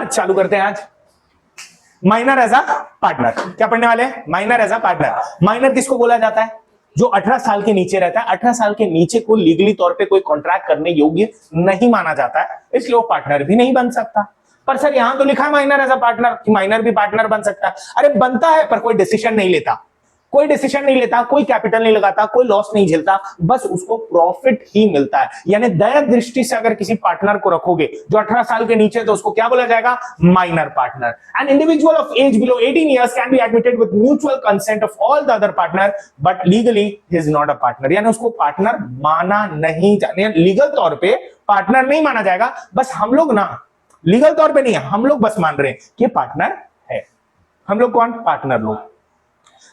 चालू करते हैं आज माइनर एज अ पार्टनर। क्या पढ़ने वाले हैं? Minor as a partner. Minor किसको बोला जाता है? जो 18 साल के नीचे रहता है। 18 साल के नीचे को लीगली तौर पे कोई कॉन्ट्रैक्ट करने योग्य नहीं माना जाता है, इसलिए वो पार्टनर भी नहीं बन सकता। पर सर यहां तो लिखा है माइनर एज अ पार्टनर कि माइनर भी पार्टनर बन सकता है। अरे बनता है, पर कोई डिसीजन नहीं लेता, कोई डिसीजन नहीं लेता, कोई कैपिटल नहीं लगाता, कोई लॉस नहीं झेलता, बस उसको प्रॉफिट ही मिलता है। यानी दया दृष्टि से अगर किसी पार्टनर को रखोगे जो 18 साल के नीचे, तो उसको क्या बोला जाएगा? Minor partner. An individual of age below 18 years can be admitted with mutual consent of all the other partner but legally he is not a partner. यानी उसको पार्टनर माना नहीं जाने, लीगल तौर पे पार्टनर नहीं माना जाएगा। बस हम लोग ना लीगल तौर पे नहीं है, हम लोग बस मान रहे हैं कि पार्टनर है। हम लोग कौन? पार्टनर लोग।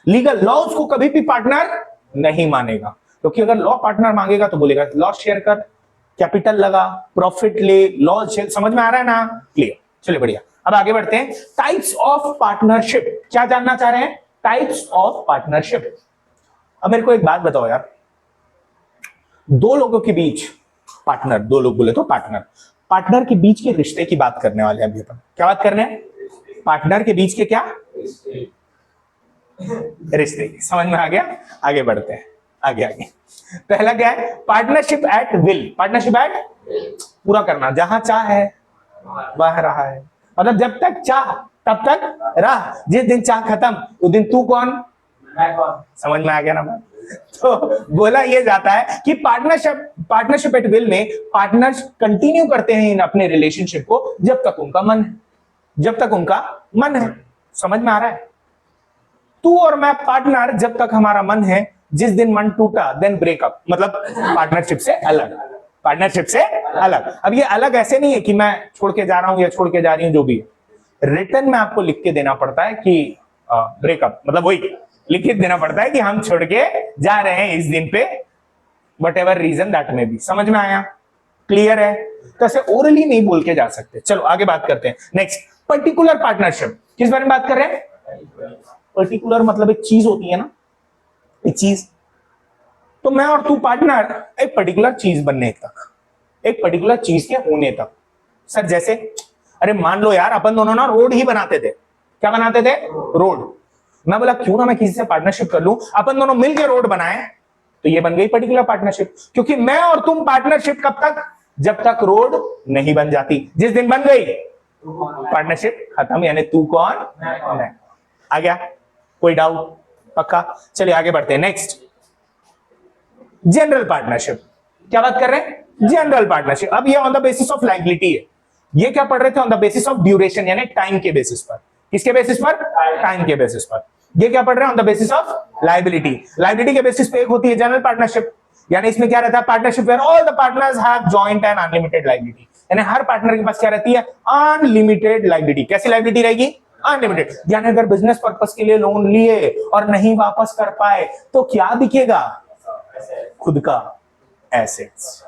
लीगल लॉ उसको कभी भी पार्टनर नहीं मानेगा, क्योंकि अगर लॉ पार्टनर मांगेगा तो बोलेगा लॉस शेयर कर, कैपिटल लगा, प्रॉफिट ले, लॉस शेयर। समझ में आ रहा है ना? क्लियर। चलिए बढ़िया, अब आगे बढ़ते हैं। Types of partnership. क्या जानना चाह रहे हैं? Types of partnership. अब मेरे को एक बात बताओ यार, दो लोगों के बीच पार्टनर, दो लोग बोले तो पार्टनर, पार्टनर के बीच के रिश्ते की बात करने वाले हैं अभी अपन। क्या बात करने हैं? पार्टनर के बीच के क्या रिश्ते। समझ में आ गया? आगे बढ़ते हैं, आगे आगे। पहला क्या है? Partnership at will. Partnership at पूरा करना, जहां चाह है वह रहा है, मतलब जब तक चाह तब तक रहा, जिस दिन चाह खत्म उस दिन तू कौन? मैं कौन। समझ में आ गया ना? तो बोला यह जाता है कि पार्टनरशिप एट विल में पार्टनर्स कंटिन्यू करते हैं इन अपने रिलेशनशिप को जब तक उनका मन है, जब तक उनका मन है। समझ में आ रहा है? तू और मैं पार्टनर जब तक हमारा मन है, जिस दिन मन टूटा देन ब्रेकअप, मतलब पार्टनरशिप से अलग। पार्टनरशिप से अलग। अब ये अलग ऐसे नहीं है कि मैं छोड़ के जा रहा हूं या छोड़ के जा रही हूं, जो भी है रिटर्न में आपको लिख के देना पड़ता है कि ब्रेकअप, मतलब वही लिख के देना पड़ता है कि हम छोड़ के जा रहे हैं इस दिन पे, वट एवर रीजन दैट में भी। समझ में आया? क्लियर है? तो ऐसे ओरली नहीं बोल के जा सकते। चलो आगे बात करते हैं। Next, particular partnership. किस बारे में बात कर रहे हैं? पर्टिकुलर मतलब एक चीज होती है ना, एक चीज। तो मैं और तू पार्टनर एक पर्टिकुलर चीज बनने तक, एक पर्टिकुलर चीज के होने तक। सर जैसे, अरे मान लो यार अपन दोनों ना रोड ही बनाते थे। क्या बनाते थे? रोड। मैं बोला क्यों ना मैं किसी से पार्टनरशिप कर लूं, अपन दोनों मिलकर रोड बनाए, तो ये बन गई पर्टिकुलर पार्टनरशिप। क्योंकि मैं और तुम पार्टनरशिप कब तक? जब तक रोड नहीं बन जाती। जिस दिन बन गई पार्टनरशिप खत्म। यानी तू कौन? मैं। आ गया? कोई डाउट? पक्का? चलिए आगे बढ़ते हैं। Next, general partnership. क्या बात कर रहे हैं? General partnership. अब ये on the basis of liability है। ये क्या पढ़ रहे थे? On the basis of duration, यानी टाइम के बेसिस पर। किसके बेसिस पर? टाइम के बेसिस पर। ये क्या पढ़ रहे हैं? On the basis of liability. Liability के बेसिस पे एक होती है जनरल पार्टनरशिप, यानी इसमें क्या रहता है? Partnership where all the partners have joint and unlimited liability. यानी हर पार्टनर के पास क्या रहती है? Unlimited liability. कैसी लायबिलिटी रहेगी? अनलिमिटेड। यानी अगर बिजनेस पर्पस के लिए लोन लिए और नहीं वापस कर पाए तो क्या दिखेगा? खुद का एसेट्स,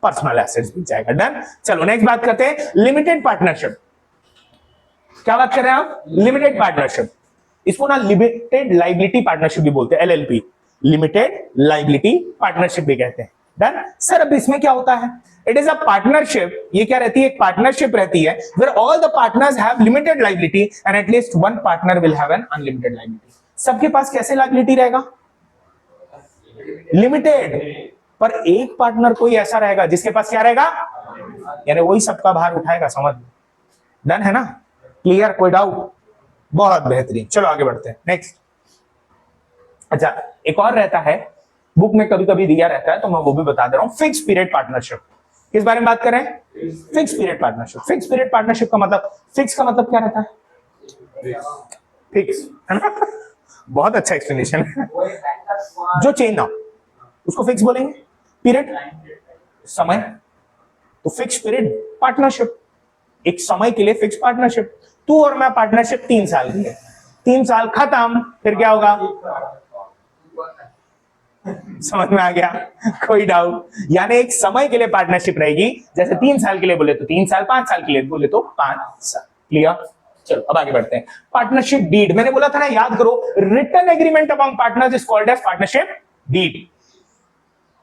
पर्सनल एसेट्स बिक जाएगा। डन। चलो नेक्स्ट बात करते हैं, लिमिटेड पार्टनरशिप। क्या बात कर रहे हैं आप? Limited partnership. इसको ना लिमिटेड लायबिलिटी पार्टनरशिप भी बोलते हैं, एलएलपी, लिमिटेड लायबिलिटी पार्टनरशिप भी कहते हैं। डन। सर अब इसमें क्या होता है? It is a partnership. ये क्या रहती है? एक पार्टनरशिप रहती है where all the partners have limited liability and at least one partner will have an unlimited liability। सबके पास कैसे लायबिलिटी रहेगा? लिमिटेड। पर एक पार्टनर कोई ऐसा रहेगा जिसके पास क्या रहेगा? यानी वही सबका भार उठाएगा। समझ? डन है ना? क्लियर? कोई डाउट? बहुत बेहतरीन। चलो आगे बढ़ते हैं। नेक्स्ट, अच्छा एक और रहता है, बुक में कभी कभी दिया रहता है तो मैं वो भी बता दे रहा हूं, फिक्स पीरियड पार्टनरशिप। किस बारे में बात करें? Fix period partnership. Fix period partnership का मतलब, फिक्स का मतलब क्या रहता है? फिक्स, है ना? बहुत अच्छा एक्सप्लेनेशन है। जो चेंज ना उसको फिक्स बोलेंगे। पीरियड समय, तो फिक्स पीरियड पार्टनरशिप, एक समय के लिए फिक्स पार्टनरशिप। तू और मैं पार्टनरशिप 3 साल की है, 3 साल खत्म, फिर क्या होगा? समझ में आ गया? कोई डाउट? यानी एक समय के लिए पार्टनरशिप रहेगी, जैसे 3 साल के लिए बोले तो 3 साल, 5 साल के लिए बोले तो 5 साल। क्लियर? चलो अब आगे बढ़ते हैं। पार्टनरशिप डीड, मैंने बोला था ना, याद करो, written agreement among partners is called as partnership deed.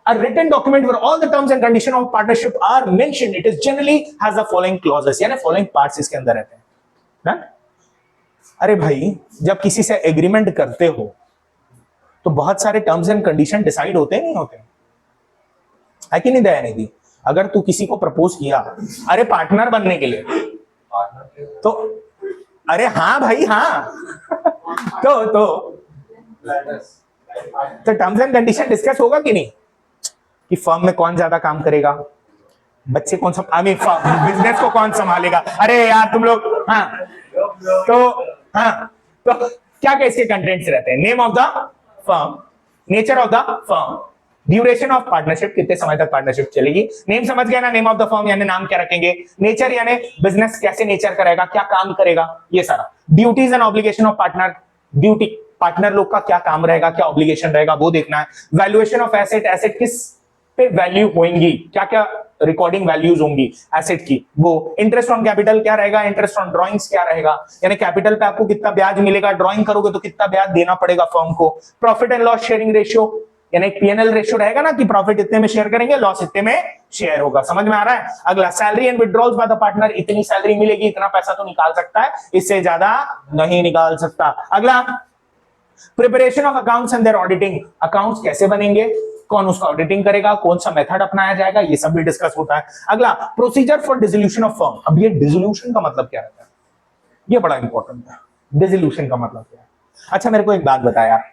A written document where all the terms and conditions of partnership are mentioned. It is generally has the following clauses, यानी following parts इसके अंदर रहते हैं ना। अरे भाई, जब किसी से एग्रीमेंट करते हो तो बहुत सारे टर्म्स एंड कंडीशन डिसाइड होते नहीं होते है कि नहीं दया निधि? अगर तू किसी को प्रपोज किया अरे पार्टनर बनने के लिए, तो अरे हाँ भाई हाँ तो टर्म्स एंड कंडीशन डिस्कस होगा कि नहीं, कि फर्म में कौन ज्यादा काम करेगा, बच्चे कौन सा, आई मीन बिजनेस को कौन संभालेगा। अरे यार तुम लोग, हाँ तो क्या क्या इसके कंटेंट्स रहते हैं? Name of the firm, nature of the firm, duration of partnership, कितने समय तक पार्टनरशिप चलेगी। नेम समझ गया ना, नेम ऑफ द फर्म यानी नाम क्या रखेंगे, नेचर यानी बिजनेस कैसे नेचर करेगा, क्या काम करेगा, ये सारा। Duties and obligation of partner, duty partner लोग का क्या काम रहेगा, क्या ऑब्लिगेशन रहेगा वो देखना है। वैल्यूएशन ऑफ एसेट, एसेट किस पे वैल्यू होंगी, क्या क्या रिकॉर्डिंग वैल्यूज होंगी एसेट की, वो। इंटरेस्ट ऑन कैपिटल क्या रहेगा, इंटरेस्ट ऑन ड्राइंग्स क्या रहेगा, यानी कैपिटल पे आपको कितना ब्याज मिलेगा, ड्राइंग करोगे तो कितना ब्याज देना पड़ेगा फर्म को। Profit and loss sharing ratio, यानी पीएनएल रेशियो रहेगा ना, कि प्रॉफिट इतने में शेयर करेंगे, लॉस इतने में शेयर होगा। समझ में आ रहा है? अगला, salary and withdrawals by the partner, इतनी सैलरी मिलेगी, इतना पैसा तो निकाल सकता है, इससे ज्यादा नहीं निकाल सकता। अगला, preparation of accounts and their auditing, accounts कैसे बनेंगे, कौन उसका ऑडिटिंग करेगा, कौन सा मेथड अपनाया जाएगा, ये सब भी डिस्कस होता है। अगला, procedure for dissolution of firm. अब ये डिसोल्यूशन का मतलब क्या रहता है, ये बड़ा इंपॉर्टेंट है। डिसोल्यूशन का मतलब क्या है? अच्छा मेरे को एक बात बता यार,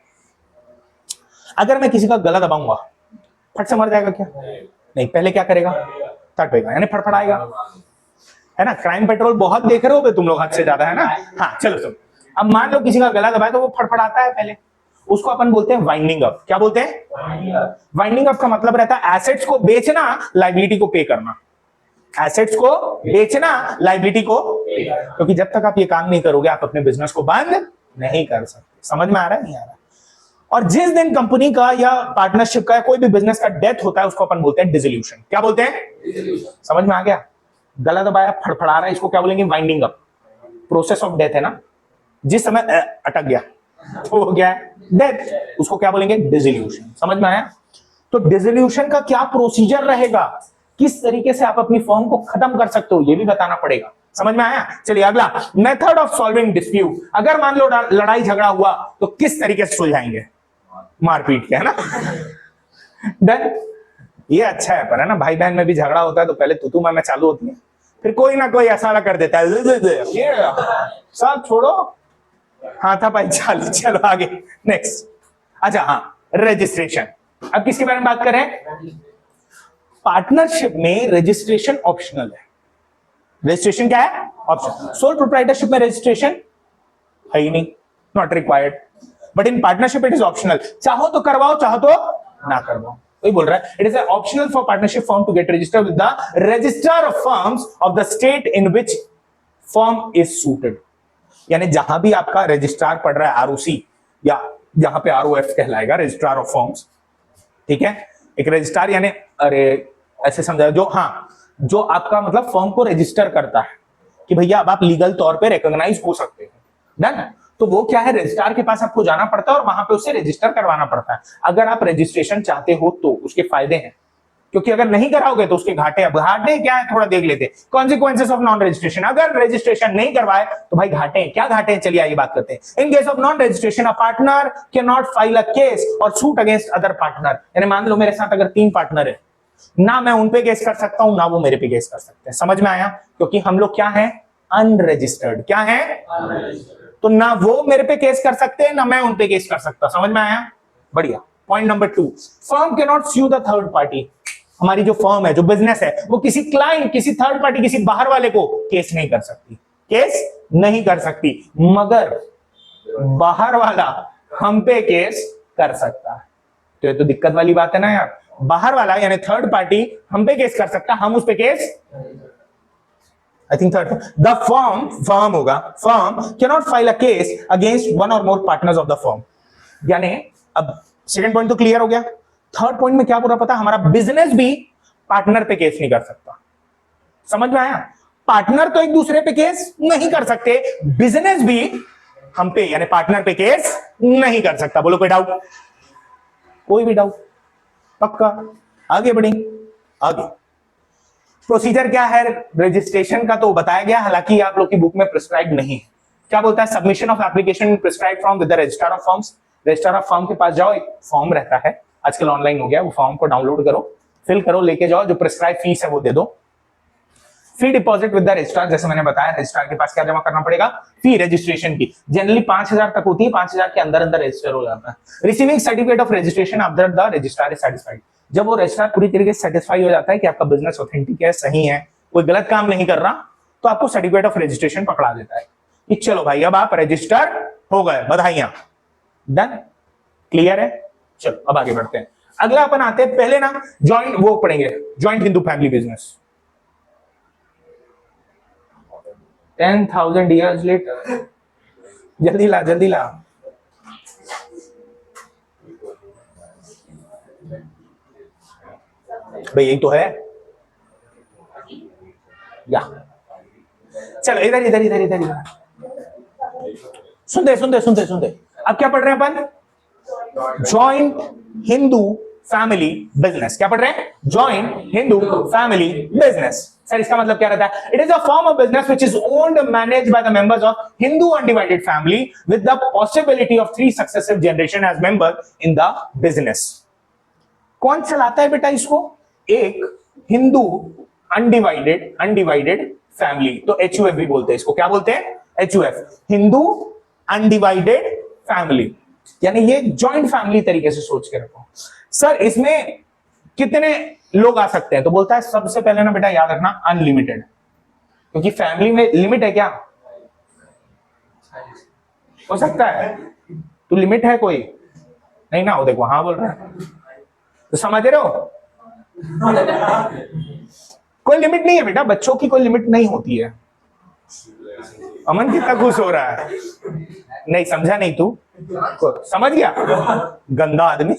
अगर मैं किसी का गला दबाऊंगा फट से मर जाएगा क्या? नहीं, पहले क्या करेगा, तड़पेगा, यानी फड़फड़ाएगा, है ना। क्राइम पेट्रोल बहुत देख रहे हो तुम लोग, हद से ज्यादा, है ना। हाँ चलो सुन, अब मान लो किसी का गला दबाए तो वो फड़फड़ाता है पहले, उसको अपन बोलते हैं वाइंडिंग अप। क्या बोलते हैं? वाइंडिंग अप का मतलब रहता है एसेट्स को बेचना, लायबिलिटी को पे करना। एसेट्स को बेचना, लायबिलिटी को, क्योंकि जब तक आप ये काम नहीं करोगे आप अपने बिजनेस को बंद नहीं कर सकते। समझ में आ रहा है, नहीं आ रहा? और जिस दिन कंपनी का या पार्टनरशिप का या कोई भी बिजनेस का डेथ होता है उसको अपन बोलते हैं डिसोल्यूशन। क्या बोलते हैं? समझ में आ गया? गला दबाया, फड़फड़ा रहा है, इसको क्या बोलेंगे? Winding up. Process of death है ना, जिस समय अटक गया तो हो गया डेथ, उसको क्या बोलेंगे? डिसोल्यूशन। समझ में आया? तो डिसोल्यूशन का क्या प्रोसीजर रहेगा, किस तरीके से आप अपनी फर्म को खत्म कर सकते हो, ये भी बताना पड़ेगा। समझ में आया? चलिए अगला, मेथड ऑफ सॉल्विंग डिस्प्यूट। अगर मान लो लड़ाई झगड़ा हुआ तो किस तरीके से सुलझाएंगे? मारपीट के, है ना। डन। ये अच्छा है, पर है ना, भाई बहन में भी झगड़ा होता है तो पहले तू मैं चालू होती है, फिर कोई ना कोई ऐसा कर देता है, ये सब छोड़ो, हाथापाई चालू। चलो आगे, नेक्स्ट। अच्छा हाँ, रजिस्ट्रेशन। अब किसके बारे में बात करें? पार्टनरशिप में रजिस्ट्रेशन ऑप्शनल है। रजिस्ट्रेशन क्या है? ऑप्शनल। सोल प्रोप्राइटरशिप में रजिस्ट्रेशन है ही नहीं, not required, but in partnership it is optional. चाहो तो करवाओ, चाहो तो ना करवाओ, वही बोल रहा है। It is optional for partnership firm to get registered with the registrar of firms of the state in which firm is suited. यानी जहां भी आपका रजिस्ट्रार पड़ रहा है, आरओसी, या जहां पे आरओएफ कहलाएगा, रजिस्ट्रार ऑफ फर्म्स, ठीक है। एक रजिस्ट्रार यानी, अरे ऐसे समझा, जो, हाँ, जो आपका मतलब फर्म को रजिस्टर करता है कि भैया अब आप लीगल तौर पे रिकॉग्नाइज हो सकते हैं, डन। तो वो क्या है, रजिस्ट्रार के पास आपको जाना पड़ता है और वहां पे उसे रजिस्टर करवाना पड़ता है। अगर आप रजिस्ट्रेशन चाहते हो तो उसके फायदे हैं, क्योंकि अगर नहीं कराओगे तो उसके घाटे। अब घाटे क्या है, थोड़ा देख लेते हैं। Consequences of non registration. अगर रजिस्ट्रेशन नहीं करवाए तो भाई घाटे हैं। क्या घाटे हैं, चलिए आइए बात करते हैं। इन case of non registration a partner can not file a case और सूट अगेंस्ट अदर पार्टनर। यानी मान लो मेरे साथ अगर 3 पार्टनर है, ना मैं उन पे केस कर सकता हूं, ना वो मेरे पे केस कर सकते हैं। समझ में आया? क्योंकि हम लोग क्या है, अनरजिस्टर्ड। क्या है? तो ना वो मेरे पे केस कर सकते हैं, ना मैं उन पे केस कर सकता। समझ में आया? बढ़िया। Point number 2, firm can not sue the third party. हमारी जो फर्म है, जो बिजनेस है, वो किसी क्लाइंट, किसी थर्ड पार्टी, किसी बाहर वाले को केस नहीं कर सकती, केस नहीं कर सकती, मगर बाहर वाला हम पे केस कर सकता है। तो ये तो दिक्कत वाली बात है ना यार। बाहर वाला यानी थर्ड पार्टी हम पे केस कर सकता, हम उस पे case, I think third, the firm होगा, firm can not file a case against one or more partners of the firm. यानी अब सेकंड पॉइंट तो क्लियर हो गया। थर्ड पॉइंट में क्या पूरा पता, हमारा बिजनेस भी पार्टनर पे केस नहीं कर सकता। समझ में आया? पार्टनर तो एक दूसरे पे केस नहीं कर सकते, बिजनेस भी हम पे यानी पार्टनर पे केस नहीं कर सकता। बोलो कोई डाउट? कोई भी डाउट? पक्का? आगे बढ़ी, आगे प्रोसीजर क्या है रजिस्ट्रेशन का तो बताया गया, हालांकि आप लोग की बुक में प्रिस्क्राइब नहीं है। क्या बोलता है, submission of application prescribe form with the registrar of forms. Registrar of form के पास जाओ, एक फॉर्म रहता है, आजकल ऑनलाइन हो गया, वो फॉर्म को डाउनलोड करो, फिल करो, लेके जाओ, जो प्रिस्क्राइब फीस है वो दे दो। फी डिपॉजिट विद द रजिस्ट्रार, जैसे मैंने बताया रजिस्ट्रार के पास क्या जमा करना पड़ेगा, फी रजिस्ट्रेशन की, जनरली 5,000 तक होती है, 5,000 के अंदर अंदर रजिस्टर हो जाता है। Receiving certificate of registration after the registrar is satisfied, जब वो रजिस्ट्रार पूरी तरीके से सेटिस्फाई हो जाता है कि आपका बिजनेस ऑथेंटिक है, सही है, कोई गलत काम नहीं कर रहा, तो आपको सर्टिफिकेट ऑफ रजिस्ट्रेशन पकड़ा देता है कि चलो भाई अब आप रजिस्टर हो गए, बधाइयां, डन, क्लियर है। चलो अब आगे बढ़ते हैं। अगला अपन आते हैं, पहले ना जॉइंट वो पढ़ेंगे, joint Hindu family business. 10,000 years later, जल्दी ला जल्दी ला। भाई यही तो है या, चलो इधर इधर इधर इधर इधर सुनते सुनते सुनते सुनते, अब क्या पढ़ रहे हैं अपन, जॉइंट हिंदू फैमिली बिजनेस। क्या पढ़ रहे हैं, joint Hindu family business. Sir इसका मतलब क्या रहता है, it is a form of business which is owned managed by the members of Hindu undivided family with the possibility of 3 successive generation as member in the business. कौन चलाता है बेटा इसको, एक हिंदू अनडिवाइडेड फैमिली, तो HUF भी बोलते हैं इसको, क्या बोलते हैं, HUF, हिंदू अनडिवाइडेड फैमिली, यानी ये जॉइंट फैमिली तरीके से सोच के रखो। सर इसमें कितने लोग आ सकते हैं, तो बोलता है सबसे पहले ना बेटा याद रखना अनलिमिटेड, क्योंकि फैमिली में लिमिट है क्या, हो सकता है, तो लिमिट है कोई नहीं ना, हो देखो हाँ बोल रहा है, तो समझ रहे हो, कोई लिमिट नहीं है बेटा, बच्चों की कोई लिमिट नहीं होती है। अमन कितना खुश हो रहा है, नहीं समझा नहीं तू, समझ गया गंदा आदमी।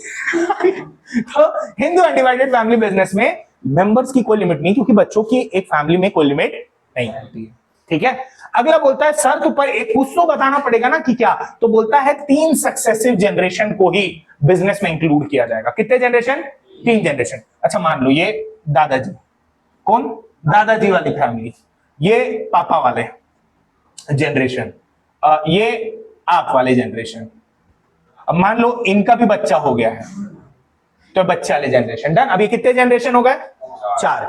तो हिंदू अनडिवाइडेड फैमिली बिजनेस में मेंबर्स की कोई लिमिट नहीं, क्योंकि बच्चों की एक फैमिली में कोई लिमिट नहीं होती है, ठीक है। अगला बोलता है शर्त पर एक कुछ तो बताना पड़ेगा ना कि क्या, तो बोलता है 3 सक्सेसिव जनरेशन को ही बिजनेस में इंक्लूड किया जाएगा। कितने जनरेशन, 3 जनरेशन। अच्छा मान लो ये दादाजी, कौन, दादाजी वाली फैमिली, ये पापा वाले जनरेशन, ये आप वाले जनरेशन, अब मान लो इनका भी बच्चा हो गया है, तो बच्चे वाले जनरेशन, डन। अभी कितने जनरेशन हो गए, 4।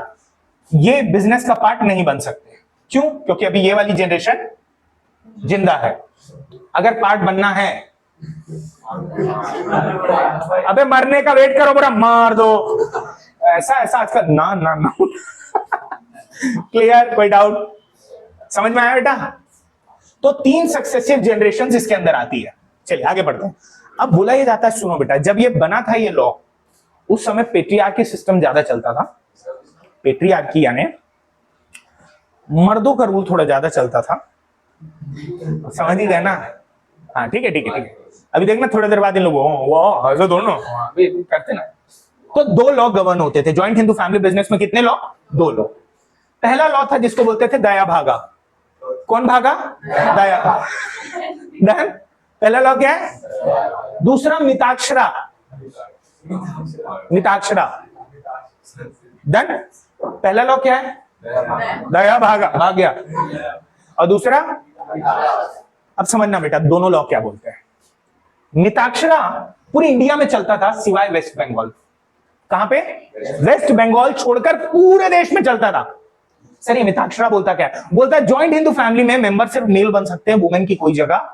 ये बिजनेस का पार्ट नहीं बन सकते, क्यों, क्योंकि अभी ये वाली जनरेशन जिंदा है। अगर पार्ट बनना है, अबे मरने का वेट करो, बड़ा मार दो, ऐसा ऐसा आजकल ना ना ना। क्लियर, कोई डाउट, समझ में आया बेटा। तो 3 सक्सेसिव जनरेशन इसके अंदर आती है। चलिए आगे बढ़ते हैं। अब बोला ये जाता है, सुनो बेटा, जब ये बना था ये लॉ, उस समय पेट्रियार्की सिस्टम ज्यादा चलता था। पेट्रियार्की यानी मर्दों का रूल थोड़ा ज्यादा चलता था, समझ ही गए ना। हाँ ठीक है ठीक है ठीक है। अभी देखना थोड़ी देर बाद इन लोगों ऐसे दोनों करते ना। तो 2 लॉ गवर्न होते थे जॉइंट हिंदू फैमिली बिजनेस में। कितने लॉ, 2 लॉ। पहला लॉ था जिसको बोलते थे दया भागा। कौन भागा, दया। पहला लॉ क्या है, दूसरा मिताक्षरा, मिताक्षरा, डन। पहला लॉ क्या है, दया भागा, भाग गया, और दूसरा, अब समझना बेटा दोनों लॉ क्या बोलते हैं। मिताक्षरा पूरी इंडिया में चलता था सिवाय वेस्ट बंगाल। कहां पे, वेस्ट बंगाल छोड़कर पूरे देश में चलता था। सर ये मिताक्षरा बोलता क्या है, बोलता है जॉइंट हिंदू फैमिली में मेंबर सिर्फ मेल बन सकते हैं, वुमेन की कोई जगह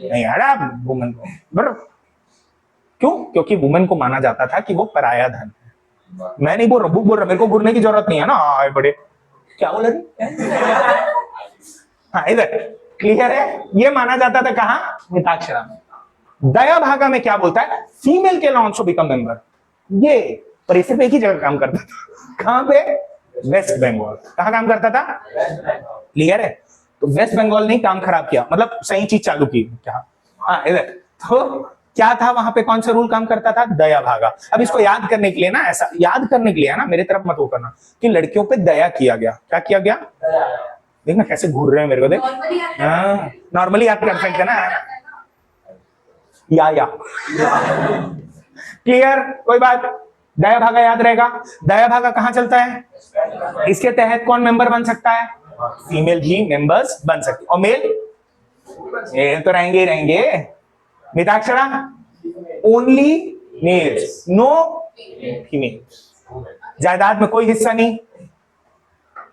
नहीं है। वुमेन को बराबर, क्यों, क्योंकि वुमेन को माना जाता था कि वो पराया धन है। मैं नहीं बोल रहा, बुक बोल रहा, मेरे को घूरने की जरूरत नहीं है ना। बड़े क्या बोल रहे, हाँ इधर क्लियर है। ये माना जाता था कहां, मिताक्षरा में। दया भागा में क्या बोलता है, फीमेल के ऑल्सो बिकम मेंबर। ये पर सिर्फ एक ही जगह काम करता था, कहां पे, वेस्ट बंगाल। कहां काम करता था, क्लियर है। तो वेस्ट बंगाल ने काम खराब किया, मतलब सही चीज चालू की क्या, हाँ इधर। तो क्या था वहां पे, कौन सा रूल काम करता था, दया भागा। अब इसको याद करने के लिए ना, ऐसा याद करने के लिए है ना, मेरे तरफ मत वो करना कि लड़कियों पे दया किया गया। क्या किया गया, देखना कैसे घूर रहे हैं मेरे को, देख नॉर्मली याद कर सकते ना, या क्लियर, कोई बात। दाया भागा याद रहेगा। दाया भागा कहां चलता है? इसके तहत कौन मेंबर बन सकता है? फीमेल भी मेंबर्स बन सकती, और मेल ये तो रहेंगे ही रहेंगे। Mitakshara only males, no female. जायदाद में कोई हिस्सा नहीं,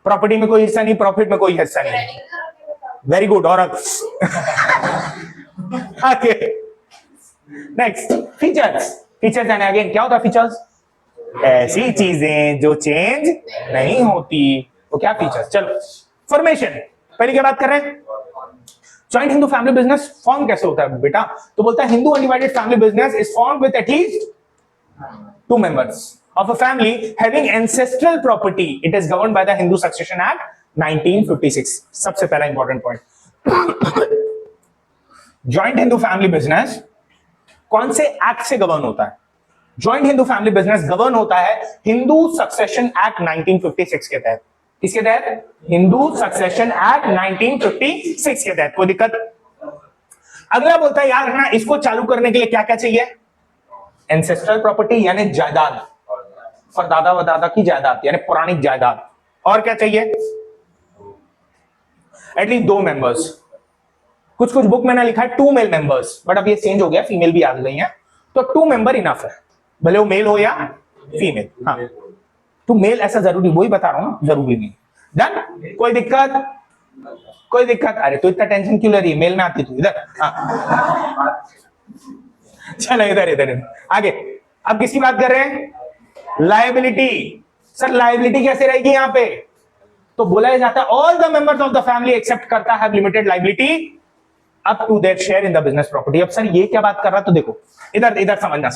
प्रॉपर्टी में कोई हिस्सा नहीं, प्रॉफिट में कोई हिस्सा नहीं। Very good. और आगे नेक्स्ट, फीचर्स। फीचर्स यानी अगेन क्या होता है फीचर्स? ऐसी चीजें जो चेंज नहीं होती, वो क्या फीचर्स। चलो फॉर्मेशन पहले क्या बात कर रहे हैं? Joint Hindu family business form कैसे होता है बेटा? तो बोलता है Hindu undivided family business is formed with at least 2 members of a family having ancestral property. It is governed by the Hindu Succession Act 1956. सबसे पहला important point, joint Hindu family business कौन से एक्ट से गवर्न होता है? Joint Hindu family business govern होता है Hindu succession act 1956 के तहत। किसके तहत? हिंदू सक्सेशन एक्ट 1956 के तहत। कोई दिक्कत? अगला बोलता है याद रखना, इसको चालू करने के लिए क्या क्या चाहिए? एंसेस्ट्रल प्रॉपर्टी यानी जायदाद, परदादा व दादा की जायदाद यानी पौराणिक जायदाद। और क्या चाहिए? At least 2 members. कुछ कुछ बुक में ना लिखा है 2 मेल मेंबर्स, बट अब ये चेंज हो गया, फीमेल भी आ गई हैं, तो 2 मेंबर इनफ है, भले वो मेल हो या फीमेल। हाँ 2 मेल ऐसा जरूरी, वही बता रहा हूं, जरूरी नहीं। डन? कोई दिक्कत? कोई दिक्कत? अरे तो इतना टेंशन क्यों ले रही है? मेल में आती तू इधर। हाँ चलो इधर इधर आगे। अब किसकी बात कर रहे हैं? लायबिलिटी। सर लायबिलिटी कैसे रहेगी यहां पे? तो बोला जाता है all the members of the family except करता है limited liability up to their share in the business property. अब सर ये क्या बात कर रहा है? तो देखो इधर इधर समझना।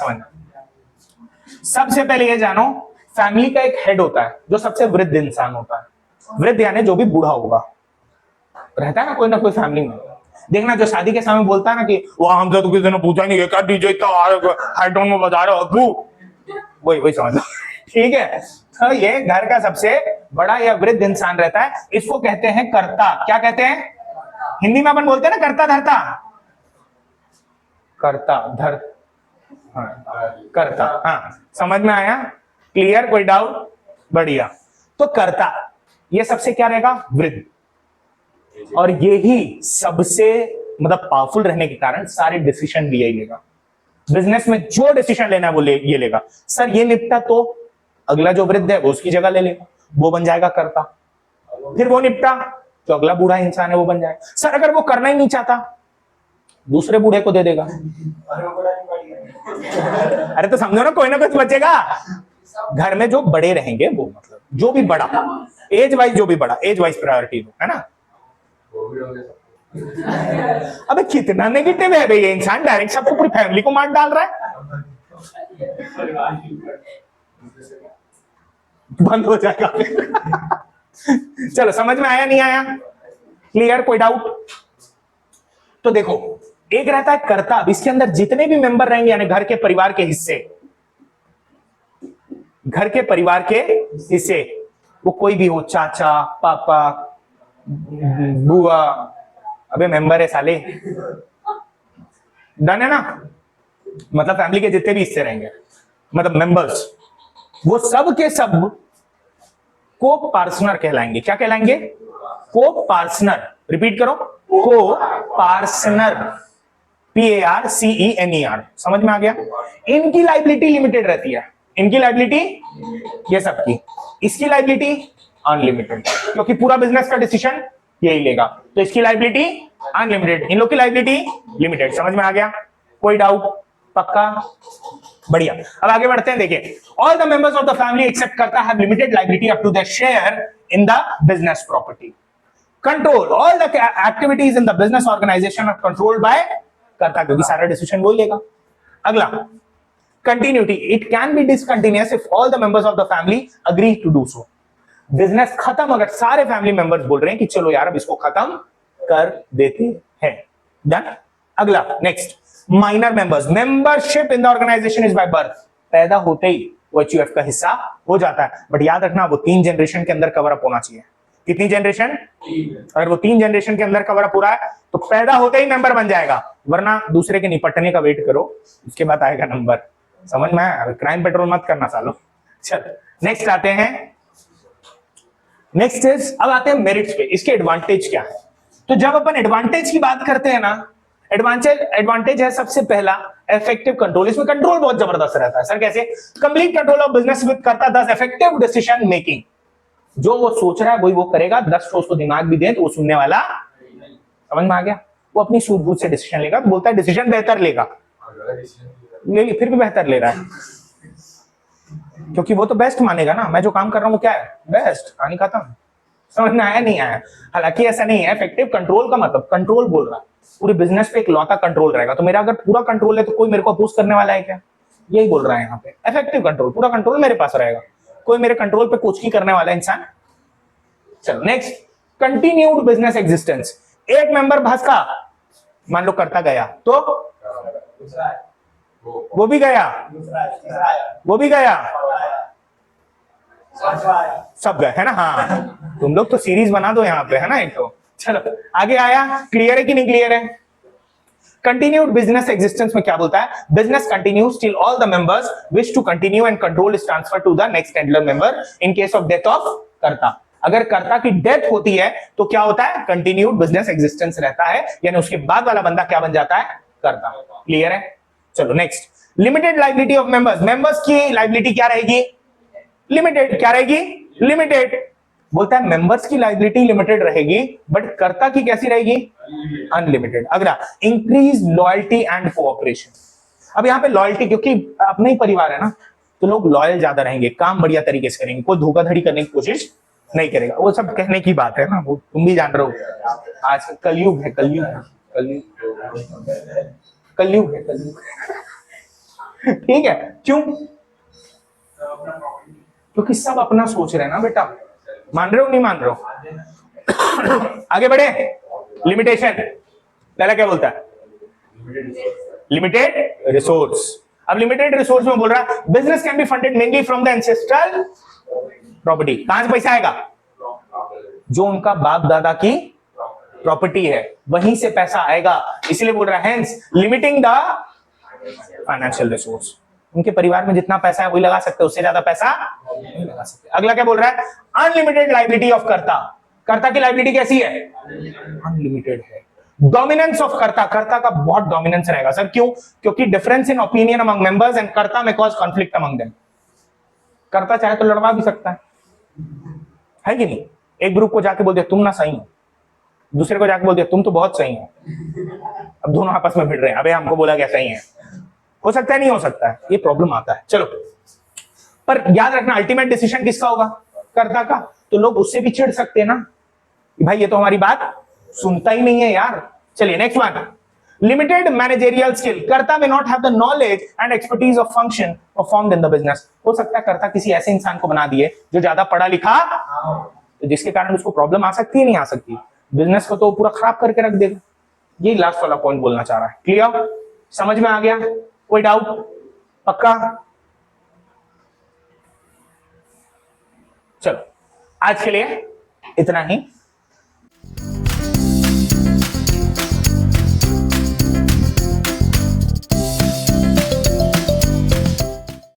सबसे पहले ये जानो, फैमिली का एक हेड होता है जो सबसे वृद्ध इंसान होता है। वृद्ध यानी जो भी बूढ़ा होगा, रहता है ना कोई फैमिली में। देखना जो शादी के समय बोलता है ना कि वहां हमसे तो किसी ने पूछा नहीं क्या डीजे इतना हाई टोन में बजा रहे हो, वही समझ लो। ठीक है, तो ये घर का सबसे बड़ा या वृद्ध इंसान रहता है, इसको कहते हैं कर्ता। क्या कहते हैं? हिंदी में अपन बोलते हैं ना कर्ता धर्ता, कर्ता धर, हाँ, कर्ता। हाँ समझ में आया? क्लियर? कोई डाउट? बढ़िया। तो कर्ता ये सबसे क्या रहेगा? वृद्ध। और ये ही सबसे मतलब पावरफुल रहने के कारण सारे डिसीजन भी यही लेगा। बिजनेस में जो डिसीजन लेना है वो ये लेगा। सर ये निपटा तो अगला जो वृद्ध है वो उसकी जगह ले लेगा, वो बन जाएगा कर्ता। फिर वो निपटा तो अगला बूढ़ा इंसान है वो बन जाएगा। सर अगर वो करना ही नहीं चाहता, दूसरे बूढ़े को दे देगा। अरे तो समझो ना, कोई ना कुछ बचेगा। घर में जो बड़े रहेंगे वो, मतलब जो भी बड़ा एज वाइज, जो भी बड़ा एज वाइज प्रायोरिटी है ना। अबे कितना नेगेटिव है भाई ये इंसान, डायरेक्ट सबको पूरी फैमिली को मार डाल रहा है। बंद हो जाएगा। चलो समझ में आया नहीं आया? क्लियर? कोई डाउट? तो देखो एक रहता है कर्ता, इसके अंदर जितने भी मेंबर रहेंगे यानी घर के परिवार के हिस्से, घर के परिवार के हिस्से, वो कोई भी हो, चाचा पापा बुआ, अबे मेंबर है साले। डन है ना? मतलब फैमिली के जितने भी हिस्से रहेंगे, मतलब मेंबर्स, वो सब के सब को पार्टनर कहलाएंगे। क्या कहलाएंगे? को पार्टनर। रिपीट करो, को पार्टनर, PARCENER। समझ में आ गया? इनकी लाइबिलिटी लिमिटेड रहती है। इनकी लाइबिलिटी ये सबकी, इसकी लाइबिलिटी अनलिमिटेड, क्योंकि पूरा बिजनेस का डिसीजन यही लेगा। तो इसकी लाइबिलिटी अनलिमिटेड, इन लोग की लाइबिलिटी लिमिटेड। समझ में आ गया? कोई डाउट? पक्का? बढ़िया। अब आगे बढ़ते हैं। देखिए all the members of the family except करता है limited liability up to the share in the business property. Control all the activities in the business organisation are controlled by Karta, क्योंकि सारा डिसीजन वही लेगा। अगला continuity, it can be discontinuous if all the members of the family agree to do so. Business खत्म अगर सारे family members बोल रहे हैं कि चलो यार अब इसको खत्म कर देते हैं। डन? अगला next, minor members, membership in the organisation is by birth. पैदा होते ही वो HUF का हिस्सा हो जाता है, बट याद रखना वो 3 जनरेशन के अंदर कवर अप होना चाहिए। कितनी जनरेशन? अगर वो 3 जनरेशन के अंदर कवर अप हो रहा है तो पैदा होते ही मेंबर बन जाएगा, वरना दूसरे के निपटने का वेट करो, उसके बाद आएगा नंबर। समझ में आया? क्राइम पेट्रोल मत करना सालो। चलो नेक्स्ट आते हैं, नेक्स्ट इज, अब आते हैं मेरिट्स पे, इसके एडवांटेज क्या है। तो जब अपन एडवांटेज की बात करते हैं ना, एडवांटेज है सबसे पहला इफेक्टिव कंट्रोल। इसमें कंट्रोल बहुत जबरदस्त रहता है सर, कैसे? Complete control of business with करता 10 इफेक्टिव डिसीजन मेकिंग। जो वो सोच रहा है वही वो करेगा, 10 उसको दिमाग भी दे तो वो सुनने वाला, समझ में आ गया? वो अपनी सूझबूझ से डिसीजन लेगा, बोलता है डिसीजन बेहतर लेगा, फिर भी बेहतर ले रहा है, क्योंकि वो तो बेस्ट मानेगा ना, मैं जो काम कर रहा हूँ वो क्या है, बेस्ट, कहानी खत्म। समझ में आया नहीं आया? हालांकि ऐसा नहीं है, इफेक्टिव कंट्रोल का मतलब कंट्रोल बोल रहा है, पूरे बिजनेस पे एक लौता कंट्रोल रहेगा। तो मेरा अगर पूरा कंट्रोल है तो कोई मेरे को अपोज करने वाला है क्या? यही बोल रहा है यहाँ पे, इफेक्टिव कंट्रोल, पूरा कंट्रोल मेरे पास रहेगा, कोई मेरे कंट्रोल पे कुछ नहीं करने वाला इंसान। चलो नेक्स्ट, कंटिन्यूड बिजनेस एग्जिस्टेंस। एक मेंबर भास्का मान लो करता गया तो वो भी गया, वो भी गया, सब गए, है ना? हाँ, तुम लोग तो सीरीज बना दो यहाँ पे, है ना? एक तो चलो आगे आया, क्लियर है कि नहीं क्लियर है? कंटिन्यूड बिजनेस एग्जिस्टेंस में क्या बोलता है? Business continues till all the members wish to continue and control is transfer to the next handler member in case of death of Karta. अगर कर्ता की डेथ होती है तो क्या होता है? कंटिन्यूड बिजनेस एग्जिस्टेंस रहता है, यानी उसके बाद वाला बंदा क्या बन जाता है? कर्ता। क्लियर है? चलो next, limited liability of members. Members की लाइबिलिटी क्या रहेगी? लिमिटेड। क्या रहेगी? लिमिटेड। बोलता है मेंबर्स की लाइबिलिटी लिमिटेड रहेगी, बट कर्ता की कैसी रहेगी? अनलिमिटेड। अगला, इंक्रीज लॉयल्टी एंड कोऑपरेशन। अब यहाँ पे लॉयल्टी, क्योंकि अपना ही परिवार है ना, तो लोग लॉयल ज्यादा रहेंगे, काम बढ़िया तरीके से करेंगे, कोई धोखाधड़ी करने की कोशिश नहीं करेगा। वो सब कहने की बात है ना, वो तुम भी जान रहे हो, आज कलयुग है, कलयुग है, कलयुग है, कलयुग। ठीक है, क्यों? क्योंकि सब अपना सोच रहे हैं ना बेटा, मान रहे हो नहीं मान रहे हो? आगे बढ़े, लिमिटेशन। पहला क्या बोलता है? Limited resource. अब लिमिटेड रिसोर्स में बोल रहा है business can be funded mainly from the ancestral property. कहां से पैसा आएगा? जो उनका बाप दादा की प्रॉपर्टी है वहीं से पैसा आएगा, इसलिए बोल रहा है hence limiting the financial resource. उनके परिवार में जितना पैसा है वही लगा सकते, उससे ज्यादा पैसा नहीं लगा सकते। अगला क्या बोल रहा है? अनलिमिटेड लाइबिलिटी ऑफ कर्ता। कर्ता की लाइबिलिटी कैसी है? अनलिमिटेड है। डोमिनेंस ऑफ कर्ता, कर्ता का बहुत डोमिनेंस रहेगा सर। क्यों? क्योंकि difference in opinion among members and कर्ता में कॉज कॉन्फ्लिक्ट अमंग देम। कर्ता चाहे तो लड़वा भी सकता है कि नहीं? एक ग्रुप को जाके बोल दिया तुम ना सही हो, दूसरे को जाके बोल दिया तुम तो बहुत सही हो, अब दोनों आपस में भिड़ रहे हैं, अबे हमको बोला क्या सही है। हो सकता है, नहीं हो सकता है, ये प्रॉब्लम आता है। चलो, पर याद रखना अल्टीमेट डिसीजन किसका होगा? कर्ता का। तो लोग उससे भी चिढ़ सकते हैं ना, भाई ये तो हमारी बात सुनता ही नहीं है यार। चलिए next one, limited managerial skill. कर्ता में not have the knowledge and expertise of function performed in the business. हो सकता है कर्ता किसी ऐसे इंसान को बना दिए जो ज्यादा पढ़ा लिखा, तो जिसके कारण उसको प्रॉब्लम आ सकती है, नहीं आ सकती? बिजनेस को तो पूरा खराब करके रख देगा। ये लास्ट वाला पॉइंट बोलना चाह रहा है। क्लियर? समझ में आ गया? कोई डाउट? पक्का? चलो आज के लिए इतना ही।